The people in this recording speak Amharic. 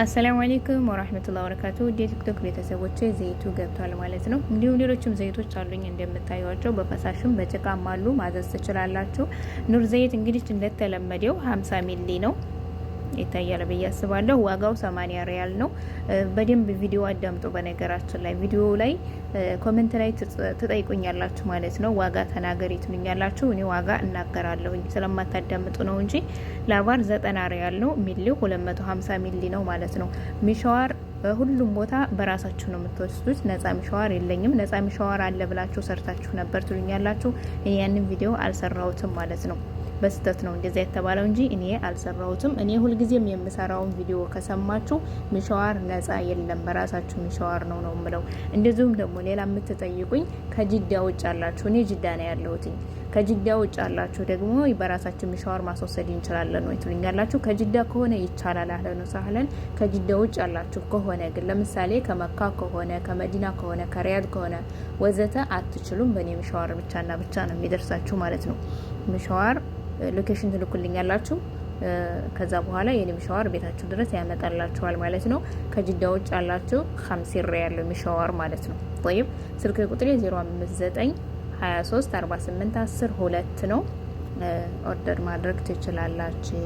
አሰላሙ አለይኩም ወራህመቱላሂ ወበረካቱ። የቲክቶክ ቤተሰቦቼ ዘይቱ ገብቷል ማለት ነው። እንዲሁም ሌሎችም ዘይቶች አሉኝ እንደምታዩዋቸው በፈሳሽም በጭቃም አሉ። ማዘዝ ትችላላችሁ። ኑር ዘይት እንግዲህ እንደተለመደው 50 ሚሊ ነው ይታያል ብዬ አስባለሁ። ዋጋው 80 ሪያል ነው። በደንብ ቪዲዮ አዳምጡ። በነገራችን ላይ ቪዲዮ ላይ ኮሜንት ላይ ትጠይቁኛላችሁ ማለት ነው። ዋጋ ተናገሪ ትሉኛላችሁ። እኔ ዋጋ እናገራለሁ ስለማታዳምጡ ነው እንጂ ላቫር 90 ሪያል ነው። ሚሊው 250 ሚሊ ነው ማለት ነው። ሚሻዋር ሁሉም ቦታ በራሳችሁ ነው የምትወስዱት። ነፃ ሚሻዋር የለኝም። ነፃ ሚሻዋር አለ ብላችሁ ሰርታችሁ ነበር ትሉኛላችሁ። እኔ ያንን ቪዲዮ አልሰራሁትም ማለት ነው። በስተት ነው እንደዛ የተባለው እንጂ እኔ አልሰራሁትም። እኔ ሁልጊዜም የምሰራውን ቪዲዮ ከሰማችሁ ሚሻዋር ነፃ የለም፣ በራሳችሁ ሚሻዋር ነው የምለው። እንደዚሁም ደግሞ ሌላ የምትጠይቁኝ ከጅዳ ውጭ አላችሁ፣ እኔ ጅዳ ነው ያለሁት። ከጅዳ ውጭ አላችሁ ደግሞ በራሳችሁ ሚሻዋር ማስወሰድ እንችላለን ወይ ትሉኛላችሁ። ከጅዳ ከሆነ ይቻላል፣ አህለን ወሰህለን። ከጅዳ ውጭ አላችሁ ከሆነ ግን ለምሳሌ ከመካ ከሆነ ከመዲና ከሆነ ከሪያድ ከሆነ ወዘተ አትችሉም። በእኔ ሚሻዋር ብቻና ብቻ ነው የሚደርሳችሁ ማለት ነው። ሚሻዋር ሎኬሽን ትልኩልኛላችሁ። ከዛ በኋላ የኔ ሚሻዋር ቤታችሁ ድረስ ያመጣላችኋል ማለት ነው። ከጅዳ ውጭ ያላችሁ 50 ሪያል ሚሻዋር ማለት ነው። طيب ስልክ ቁጥሬ 059 23 48 10 2 ነው። ኦርደር ማድረግ ትችላላችሁ።